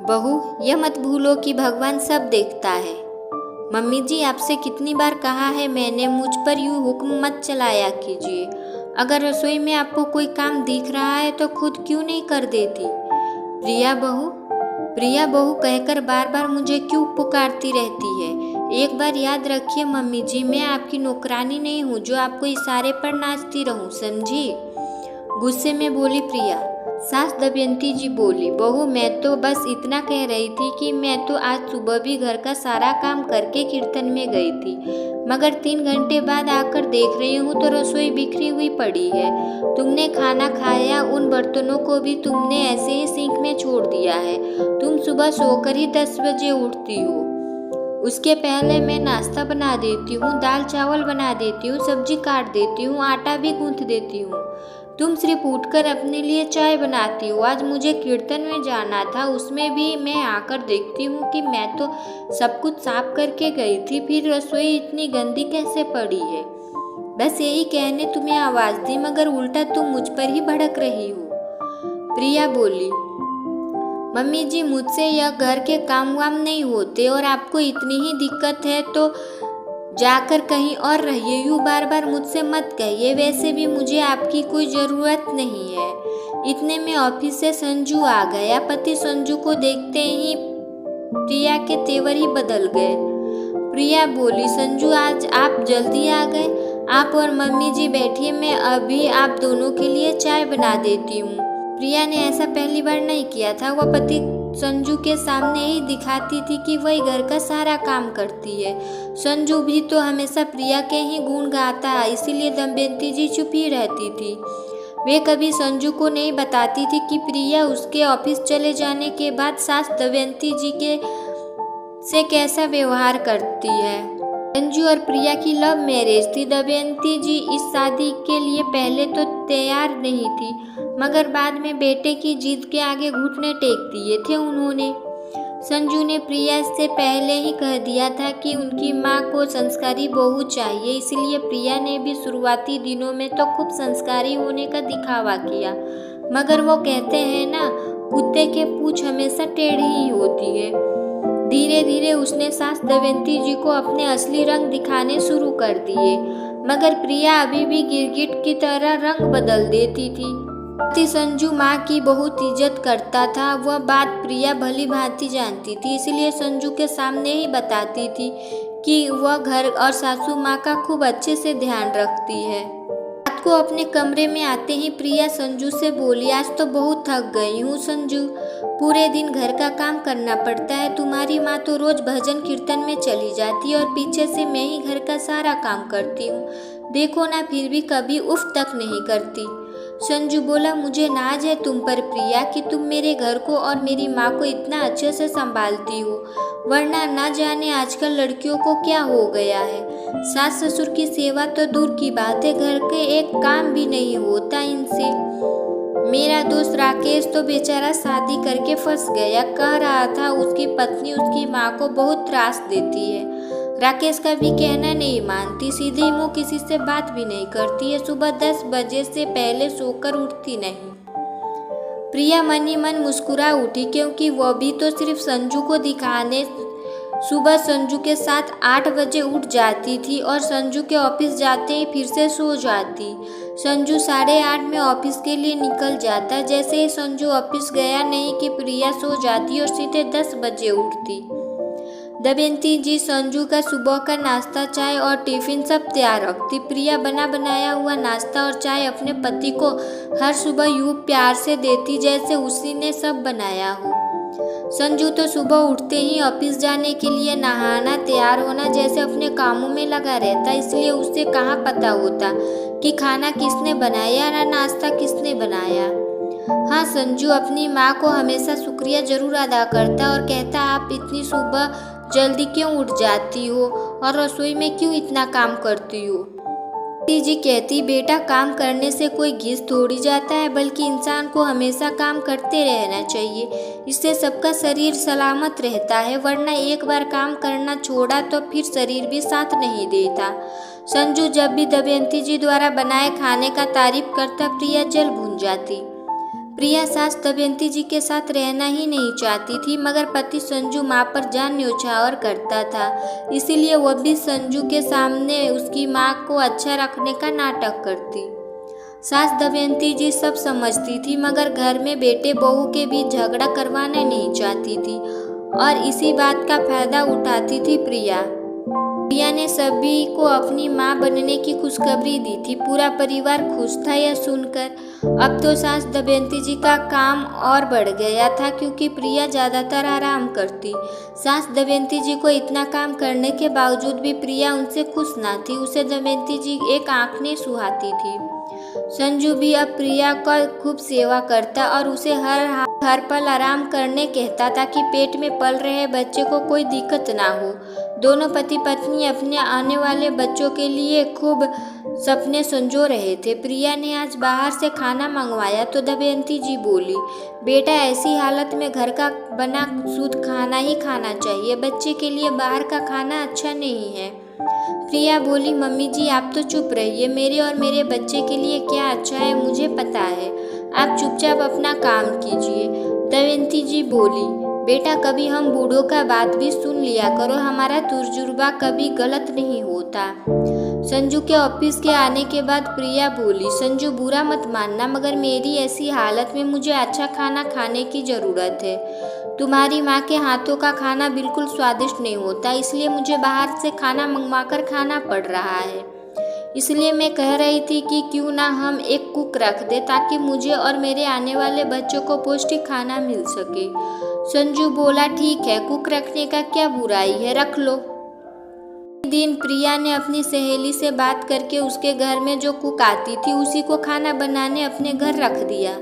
बहू, यह मत भूलो कि भगवान सब देखता है। मम्मी जी, आपसे कितनी बार कहा है मैंने, मुझ पर यूँ हुक्म मत चलाया कीजिए। अगर रसोई में आपको कोई काम दिख रहा है तो खुद क्यों नहीं कर देती? प्रिया बहू कहकर बार बार मुझे क्यों पुकारती रहती है? एक बार याद रखिए मम्मी जी, मैं आपकी नौकरानी नहीं हूँ जो आपको इशारे पर नाचती रहूँ, समझी? गुस्से में बोली प्रिया। सास दमयंती जी बोली, बहू मैं तो बस इतना कह रही थी कि मैं तो आज सुबह भी घर का सारा काम करके कीर्तन में गई थी, मगर 3 घंटे बाद आकर देख रही हूँ तो रसोई बिखरी हुई पड़ी है। तुमने खाना खाया, उन बर्तनों को भी तुमने ऐसे ही सिंक में छोड़ दिया है। तुम सुबह सोकर ही 10 बजे उठती हो। उसके पहले मैं नाश्ता बना देती हूँ, दाल चावल बना देती हूँ, सब्जी काट देती हूँ, आटा भी गूंथ देती हूँ। तुम सिर्फ उठकर अपने लिए चाय बनाती हो। आज मुझे कीर्तन में जाना था, उसमें भी मैं आकर देखती हूँ कि मैं तो सब कुछ साफ करके गई थी, फिर रसोई इतनी गंदी कैसे पड़ी है? बस यही कहने तुम्हें आवाज़ दी, मगर उल्टा तुम मुझ पर ही भड़क रही हो। प्रिया बोली, मम्मी जी मुझसे यह घर के काम वाम नहीं होते, और आपको इतनी ही दिक्कत है तो जाकर कहीं और रहिए, यूँ बार बार मुझसे मत कहिए। वैसे भी मुझे आपकी कोई ज़रूरत नहीं है। इतने में ऑफिस से संजू आ गया। पति संजू को देखते ही प्रिया के तेवर ही बदल गए। प्रिया बोली, संजू आज आप जल्दी आ गए। आप और मम्मी जी बैठिए, मैं अभी आप दोनों के लिए चाय बना देती हूँ। प्रिया ने ऐसा पहली बार नहीं किया था। वह पति संजू के सामने ही दिखाती थी कि वही घर का सारा काम करती है। संजू भी तो हमेशा प्रिया के ही गुण गाता है, इसीलिए दमयंती जी चुप ही रहती थी। वे कभी संजू को नहीं बताती थी कि प्रिया उसके ऑफिस चले जाने के बाद सास दमयंती जी के से कैसा व्यवहार करती है। संजू और प्रिया की लव मैरिज थी। दमयंती जी इस शादी के लिए पहले तो तैयार नहीं थी, मगर बाद में बेटे की जिद के आगे घुटने टेक दिए थे उन्होंने। संजू ने प्रिया से पहले ही कह दिया था कि उनकी माँ को संस्कारी बहू चाहिए, इसलिए प्रिया ने भी शुरुआती दिनों में तो खूब संस्कारी होने का दिखावा किया, मगर वो कहते हैं ना, कुत्ते के पूंछ हमेशा टेढ़ी ही होती है। धीरे धीरे उसने सास दमयंती जी को अपने असली रंग दिखाने शुरू कर दिए, मगर प्रिया अभी भी गिरगिट की तरह रंग बदल देती थी। पति संजू माँ की बहुत इज्जत करता था, वह बात प्रिया भली भांति जानती थी, इसलिए संजू के सामने ही बताती थी कि वह घर और सासू माँ का खूब अच्छे से ध्यान रखती है। रात को अपने कमरे में आते ही प्रिया संजू से बोली, आज तो बहुत थक गई हूँ संजू, पूरे दिन घर का काम करना पड़ता है। तुम्हारी माँ तो रोज भजन कीर्तन में चली जाती है और पीछे से मैं ही घर का सारा काम करती हूँ। देखो ना, फिर भी कभी उफ तक नहीं करती। संजू बोला, मुझे नाज है तुम पर प्रिया कि तुम मेरे घर को और मेरी माँ को इतना अच्छे से संभालती हो, वरना ना जाने आजकल लड़कियों को क्या हो गया है। सास ससुर की सेवा तो दूर की बात है, घर के एक काम भी नहीं होता इनसे। मेरा दोस्त राकेश तो बेचारा शादी करके फंस गया, कह रहा था उसकी पत्नी उसकी माँ को बहुत त्रास देती है। राकेश का भी कहना नहीं मानती, सीधे मुंह किसी से बात भी नहीं करती है, सुबह 10 बजे से पहले सोकर उठती नहीं। प्रिया मन ही मन मुस्कुरा उठी, क्योंकि वह भी तो सिर्फ संजू को दिखाने सुबह संजू के साथ 8 बजे उठ जाती थी और संजू के ऑफिस जाते ही फिर से सो जाती। संजू 8:30 में ऑफिस के लिए निकल जाता। जैसे ही संजू ऑफिस गया नहीं कि प्रिया सो जाती और सीधे 10 बजे उठती। दमयंती जी संजू का सुबह का नाश्ता, चाय और टिफिन सब तैयार रखती। प्रिया बना बनाया हुआ नाश्ता और चाय अपने पति को हर सुबह यूं प्यार से देती जैसे उसी ने सब बनाया हो। संजू तो सुबह उठते ही ऑफिस जाने के लिए नहाना, तैयार होना जैसे अपने कामों में लगा रहता, इसलिए उसे कहाँ पता होता कि खाना किसने बनाया या नाश्ता किसने बनाया। हाँ, संजू अपनी माँ को हमेशा शुक्रिया जरूर अदा करता और कहता, आप इतनी सुबह जल्दी क्यों उठ जाती हो और रसोई में क्यों इतना काम करती हो? जी कहती, बेटा काम करने से कोई घिस थोड़ी जाता है, बल्कि इंसान को हमेशा काम करते रहना चाहिए, इससे सबका शरीर सलामत रहता है, वरना एक बार काम करना छोड़ा तो फिर शरीर भी साथ नहीं देता। संजू जब भी दमयंती जी द्वारा बनाए खाने का तारीफ करता, प्रिया जल भून जाती। प्रिया सास दमयंती जी के साथ रहना ही नहीं चाहती थी, मगर पति संजू माँ पर जान न्योछावर करता था, इसीलिए वह भी संजू के सामने उसकी माँ को अच्छा रखने का नाटक करती। सास दमयंती जी सब समझती थी, मगर घर में बेटे बहू के बीच झगड़ा करवाना नहीं चाहती थी और इसी बात का फायदा उठाती थी प्रिया। प्रिया ने सभी को अपनी माँ बनने की खुशखबरी दी थी। पूरा परिवार खुश था यह सुनकर। अब तो सास दमयंती जी का काम और बढ़ गया था, क्योंकि प्रिया ज़्यादातर आराम करती। सास दमयंती जी को इतना काम करने के बावजूद भी प्रिया उनसे खुश ना थी। उसे दमयंती जी एक आँख नहीं सुहाती थी। संजू भी अब प्रिया का खूब सेवा करता और उसे हर पल आराम करने कहता, ताकि पेट में पल रहे बच्चे को कोई दिक्कत ना हो। दोनों पति पत्नी अपने आने वाले बच्चों के लिए खूब सपने संजो रहे थे। प्रिया ने आज बाहर से खाना मंगवाया तो दमयंती जी बोली, बेटा ऐसी हालत में घर का बना शुद्ध खाना ही खाना चाहिए, बच्चे के लिए बाहर का खाना अच्छा नहीं है। प्रिया बोली, मम्मी जी आप तो चुप रहिए, मेरे और मेरे बच्चे के लिए क्या अच्छा है मुझे पता है, आप चुपचाप अपना काम कीजिए। दमयंती जी बोली, बेटा कभी हम बूढ़ों का बात भी सुन लिया करो, हमारा तजुर्बा कभी गलत नहीं होता। संजू के ऑफिस के आने के बाद प्रिया बोली, संजू बुरा मत मानना, मगर मेरी ऐसी हालत में मुझे अच्छा खाना खाने की ज़रूरत है। तुम्हारी माँ के हाथों का खाना बिल्कुल स्वादिष्ट नहीं होता, इसलिए मुझे बाहर से खाना मंगवाकर खाना पड़ रहा है। इसलिए मैं कह रही थी कि क्यों ना हम एक कुक रख दे, ताकि मुझे और मेरे आने वाले बच्चों को पौष्टिक खाना मिल सके। संजू बोला, ठीक है, कुक रखने का क्या बुराई है, रख लो। दिन प्रिया ने अपनी सहेली से बात करके उसके घर में जो कुक आती थी उसी को खाना बनाने अपने घर रख दिया।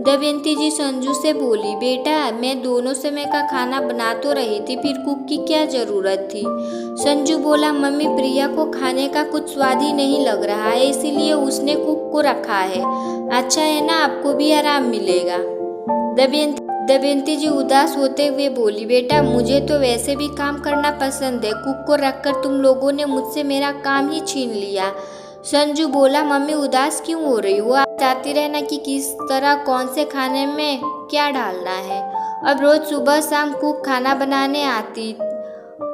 दमयंती जी संजू से बोली, बेटा मैं दोनों समय का खाना बना तो रही थी, फिर कुक की क्या ज़रूरत थी। संजू बोला, मम्मी प्रिया को खाने का कुछ स्वाद ही नहीं लग रहा है, इसीलिए उसने कुक को रखा है। अच्छा है ना, आपको भी आराम मिलेगा। दमयंती जी उदास होते हुए बोली, बेटा मुझे तो वैसे भी काम करना पसंद है, कुक को रखकर तुम लोगों ने मुझसे मेरा काम ही छीन लिया। संजू बोला, मम्मी उदास क्यों हो रही हो, आप बताती रहना कि किस तरह कौन से खाने में क्या डालना है। अब रोज सुबह शाम कुक खाना बनाने आती।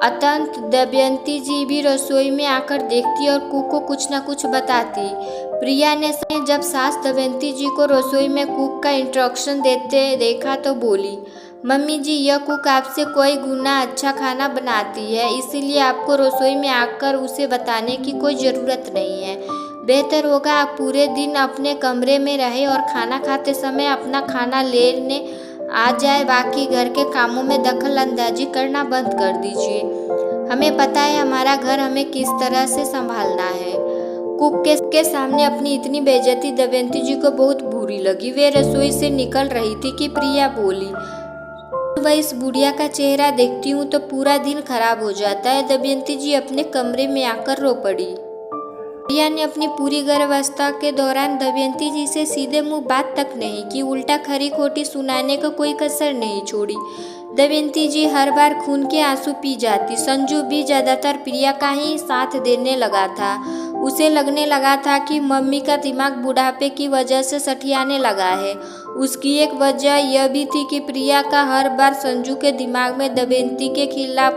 अतंत दमयंती जी भी रसोई में आकर देखती और कुक को कुछ न कुछ बताती। प्रिया ने जब सास दमयंती जी को रसोई में कुक का इंस्ट्रक्शन देते देखा तो बोली, मम्मी जी यह कुक आपसे कोई गुना अच्छा खाना बनाती है, इसीलिए आपको रसोई में आकर उसे बताने की कोई ज़रूरत नहीं है। बेहतर होगा आप पूरे दिन अपने कमरे में रहें और खाना खाते समय अपना खाना लेने आ जाए, बाकी घर के कामों में दखल अंदाजी करना बंद कर दीजिए। हमें पता है हमारा घर हमें किस तरह से संभालना है। कुक के सामने अपनी इतनी बेइज्जती दमयंती जी को बहुत बुरी लगी। वे रसोई से निकल रही थी कि प्रिया बोली, वह इस बुढ़िया का चेहरा देखती हूँ तो पूरा दिन खराब हो जाता है। दमयंती जी अपने कमरे में आकर रो पड़ी। प्रिया ने अपनी पूरी गर्भावस्था के दौरान दमयंती जी से सीधे मुंह बात तक नहीं की, उल्टा खरी खोटी सुनाने को कोई कसर नहीं छोड़ी। दमयंती जी हर बार खून के आंसू पी जाती। संजू भी ज़्यादातर प्रिया का ही साथ देने लगा था। उसे लगने लगा था कि मम्मी का दिमाग बुढ़ापे की वजह से सठियाने लगा है। उसकी एक वजह यह भी थी कि प्रिया का हर बार संजू के दिमाग में दमयंती के खिलाफ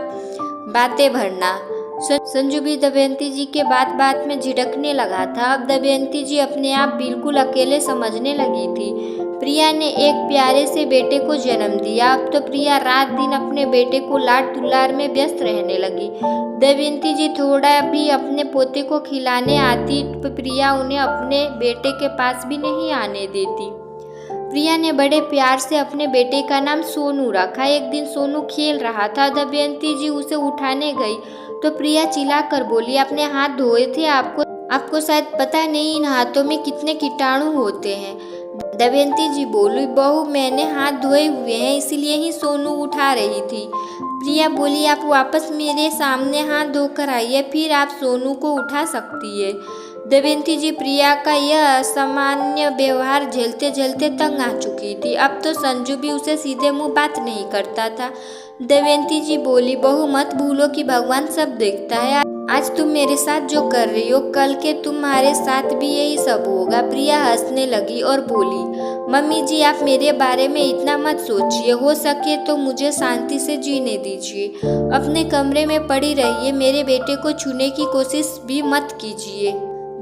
बातें भरना। संजू भी दमयंती जी के बात में झिड़कने लगा था। अब दमयंती जी अपने आप बिल्कुल अकेले समझने लगी थी। प्रिया ने एक प्यारे से बेटे को जन्म दिया। अब तो प्रिया रात दिन अपने बेटे को लाड दुलार में व्यस्त रहने लगी। दमयंती जी थोड़ा भी अपने पोते को खिलाने आती तो प्रिया उन्हें अपने बेटे के पास भी नहीं आने देती। प्रिया ने बड़े प्यार से अपने बेटे का नाम सोनू रखा। एक दिन सोनू खेल रहा था, दमयंती जी उसे उठाने गई तो प्रिया चिल्लाकर बोली, अपने हाथ धोए थे, आपको शायद पता नहीं इन हाथों में कितने कीटाणु होते हैं। दमयंती जी बोली, बहू मैंने हाथ धोए हुए हैं, इसलिए ही सोनू उठा रही थी। प्रिया बोली, आप वापस मेरे सामने हाथ धोकर आइए, फिर आप सोनू को उठा सकती है। दमयंती जी प्रिया का यह असामान्य व्यवहार झेलते झेलते तंग आ चुकी थी। अब तो संजू भी उसे सीधे मुंह बात नहीं करता था। दमयंती जी बोली, बहू मत भूलो कि भगवान सब देखता है, आज तुम मेरे साथ जो कर रही हो, कल के तुम्हारे साथ भी यही सब होगा। प्रिया हंसने लगी और बोली, मम्मी जी आप मेरे बारे में इतना मत सोचिए, हो सके तो मुझे शांति से जीने दीजिए। अपने कमरे में पड़ी रहिए, मेरे बेटे को छूने की कोशिश भी मत कीजिए।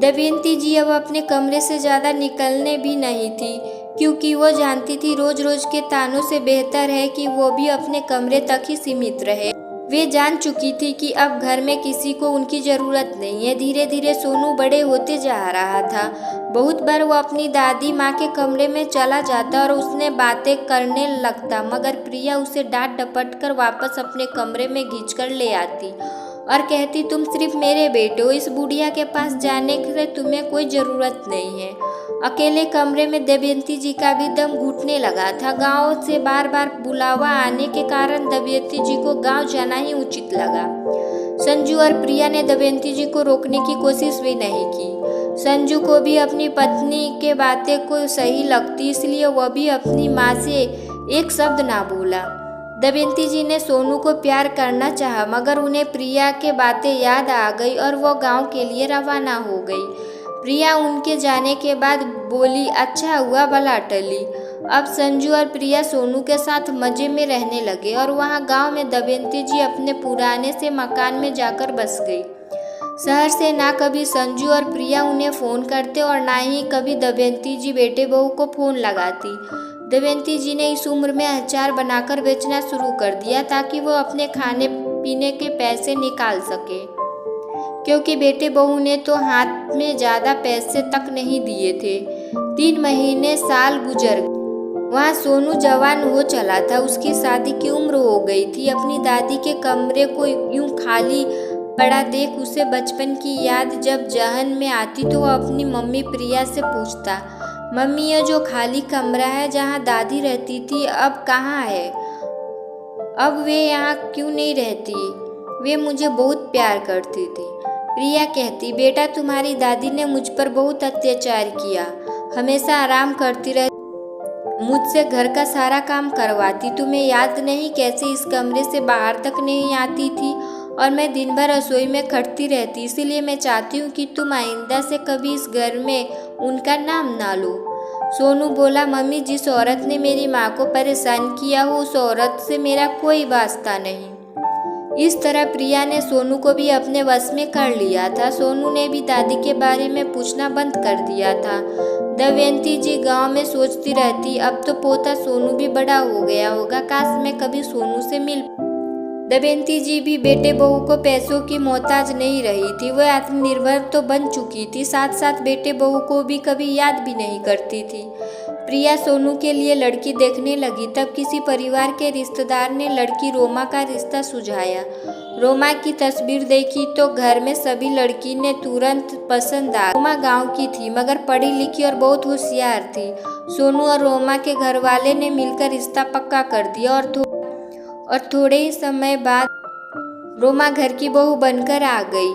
दमयंती जी अब अपने कमरे से ज़्यादा निकलने भी नहीं थी, क्योंकि वो जानती थी रोज रोज के तानों से बेहतर है कि वो भी अपने कमरे तक ही सीमित रहे। वे जान चुकी थी कि अब घर में किसी को उनकी ज़रूरत नहीं है। धीरे धीरे सोनू बड़े होते जा रहा था। बहुत बार वो अपनी दादी माँ के कमरे में चला जाता और उसने बातें करने लगता, मगर प्रिया उसे डांट डपट कर वापस अपने कमरे में खींचकर ले आती और कहती, तुम सिर्फ मेरे बेटे हो, इस बुढ़िया के पास जाने से तुम्हें कोई ज़रूरत नहीं है। अकेले कमरे में दमयंती जी का भी दम घुटने लगा था। गांव से बार बार बुलावा आने के कारण दमयंती जी को गांव जाना ही उचित लगा। संजू और प्रिया ने दमयंती जी को रोकने की कोशिश भी नहीं की। संजू को भी अपनी पत्नी के बातें को सही लगती, इसलिए वह भी अपनी माँ से एक शब्द ना बोला। दमयंती जी ने सोनू को प्यार करना चाहा, मगर उन्हें प्रिया के बातें याद आ गई और वो गांव के लिए रवाना हो गई। प्रिया उनके जाने के बाद बोली, अच्छा हुआ भला टली। अब संजू और प्रिया सोनू के साथ मजे में रहने लगे और वहाँ गांव में दमयंती जी अपने पुराने से मकान में जाकर बस गई। शहर से ना कभी संजू और प्रिया उन्हें फ़ोन करते और ना ही कभी दमयंती जी बेटे बहू को फ़ोन लगाती। दमयंती जी ने इस उम्र में अचार बनाकर बेचना शुरू कर दिया ताकि वो अपने खाने पीने के पैसे निकाल सके, क्योंकि बेटे बहू ने तो हाथ में ज़्यादा पैसे तक नहीं दिए थे। 3 महीने साल गुजर गए। वहाँ सोनू जवान हो चला था, उसकी शादी की उम्र हो गई थी। अपनी दादी के कमरे को यूं खाली पड़ा देख उसे बचपन की याद जब जहन में आती तो वह अपनी मम्मी प्रिया से पूछता, मम्मी ये जो खाली कमरा है जहाँ दादी रहती थी अब कहाँ है? अब वे यहाँ क्यों नहीं रहती? वे मुझे बहुत प्यार करती थी। प्रिया कहती, बेटा तुम्हारी दादी ने मुझ पर बहुत अत्याचार किया, हमेशा आराम करती रहती, मुझसे घर का सारा काम करवाती। तुम्हें याद नहीं कैसे इस कमरे से बाहर तक नहीं आती थी और मैं दिन भर रसोई में खटती रहती। इसीलिए मैं चाहती हूँ कि तुम आइंदा से कभी इस घर में उनका नाम ना लो। सोनू बोला, मम्मी जिस औरत ने मेरी माँ को परेशान किया हो उस औरत से मेरा कोई वास्ता नहीं। इस तरह प्रिया ने सोनू को भी अपने वश में कर लिया था। सोनू ने भी दादी के बारे में पूछना बंद कर दिया था। दमयंती जी गांव में सोचती रहती, अब तो पोता सोनू भी बड़ा हो गया होगा, काश मैं कभी सोनू से मिल। दमयंती जी भी बेटे बहू को पैसों की मोहताज नहीं रही थी। वह आत्मनिर्भर तो बन चुकी थी, साथ साथ बेटे बहू को भी कभी याद भी नहीं करती थी। प्रिया सोनू के लिए लड़की देखने लगी, तब किसी परिवार के रिश्तेदार ने लड़की रोमा का रिश्ता सुझाया। रोमा की तस्वीर देखी तो घर में सभी लड़की ने तुरंत पसंद आ। रोमा गांव की थी, मगर पढ़ी लिखी और बहुत होशियार थी। सोनू और रोमा के घर वाले ने मिलकर रिश्ता पक्का कर दिया और थोड़े ही समय बाद रोमा घर की बहू बनकर आ गई।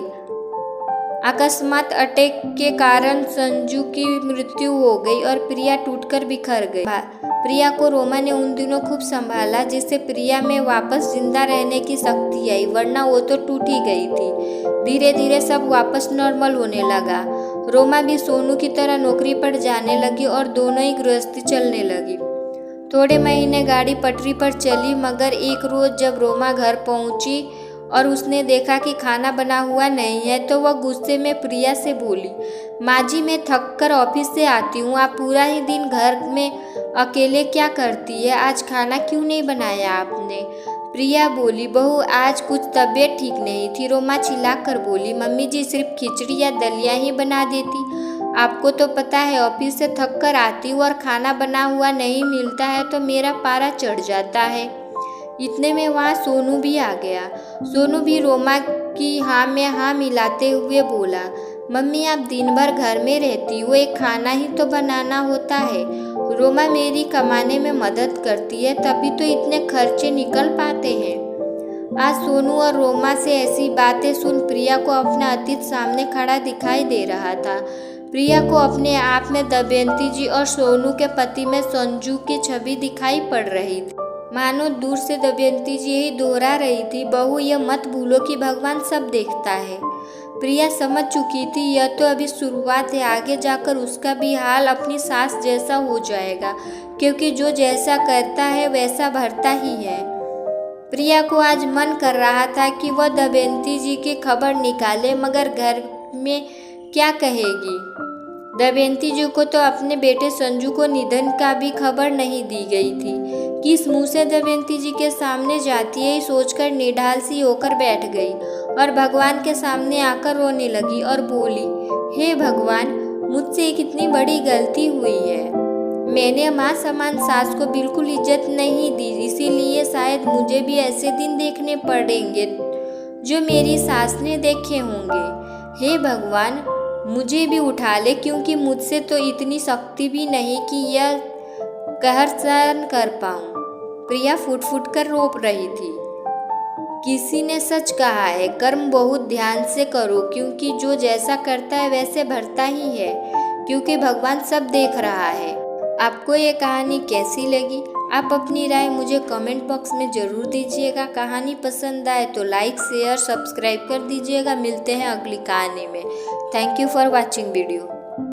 अकस्मात अटैक के कारण संजू की मृत्यु हो गई और प्रिया टूटकर बिखर गई। प्रिया को रोमा ने उन दिनों खूब संभाला, जिससे प्रिया में वापस जिंदा रहने की शक्ति आई, वरना वो तो टूट ही गई थी। धीरे धीरे सब वापस नॉर्मल होने लगा। रोमा भी सोनू की तरह नौकरी पर जाने लगी और दोनों ही गृहस्थी चलने लगी। थोड़े महीने गाड़ी पटरी पर चली, मगर एक रोज जब रोमा घर पहुंची और उसने देखा कि खाना बना हुआ नहीं है तो वह गुस्से में प्रिया से बोली, माँ जी मैं थक कर ऑफिस से आती हूँ, आप पूरा ही दिन घर में अकेले क्या करती है, आज खाना क्यों नहीं बनाया आपने? प्रिया बोली, बहू आज कुछ तबीयत ठीक नहीं थी। रोमा चिल्लाकर बोली, मम्मी जी सिर्फ खिचड़ी या दलिया ही बना देती, आपको तो पता है ऑफिस से थक कर आती हूँ और खाना बना हुआ नहीं मिलता है तो मेरा पारा चढ़ जाता है। इतने में वहाँ सोनू भी आ गया। सोनू भी रोमा की हाँ में हाँ मिलाते हुए बोला, मम्मी आप दिन भर घर में रहती हो, एक खाना ही तो बनाना होता है। रोमा मेरी कमाने में मदद करती है, तभी तो इतने खर्चे निकल पाते हैं। आज सोनू और रोमा से ऐसी बातें सुन प्रिया को अपना अतीत सामने खड़ा दिखाई दे रहा था। प्रिया को अपने आप में दमयंती जी और सोनू के पति में संजू की छवि दिखाई पड़ रही थी। मानो दूर से दमयंती जी यही दोहरा रही थी, बहू यह मत भूलो कि भगवान सब देखता है। प्रिया समझ चुकी थी यह तो अभी शुरुआत है, आगे जाकर उसका भी हाल अपनी सास जैसा हो जाएगा, क्योंकि जो जैसा करता है वैसा भरता ही है। प्रिया को आज मन कर रहा था कि वह दमयंती जी की खबर निकाले, मगर घर में क्या कहेगी। दमयंती जी को तो अपने बेटे संजू को निधन का भी खबर नहीं दी गई थी। किस मुंह से दमयंती जी के सामने जाती है, सोचकर निढाल सी होकर बैठ गई और भगवान के सामने आकर रोने लगी और बोली, हे भगवान, मुझसे कितनी बड़ी गलती हुई है। मैंने माँ समान सास को बिल्कुल इज्जत नहीं दी, इसीलिए शायद मुझे भी ऐसे दिन देखने पड़ेंगे जो मेरी सास ने देखे होंगे। हे भगवान, मुझे भी उठा ले, क्योंकि मुझसे तो इतनी शक्ति भी नहीं कि यह कहर सहन कर पाऊं। प्रिया फुट फुट कर रो रही थी। किसी ने सच कहा है, कर्म बहुत ध्यान से करो, क्योंकि जो जैसा करता है वैसे भरता ही है, क्योंकि भगवान सब देख रहा है। आपको ये कहानी कैसी लगी? आप अपनी राय मुझे कमेंट बॉक्स में ज़रूर दीजिएगा। कहानी पसंद आए तो लाइक, शेयर, सब्सक्राइब कर दीजिएगा। मिलते हैं अगली कहानी में। Thank you for watching video.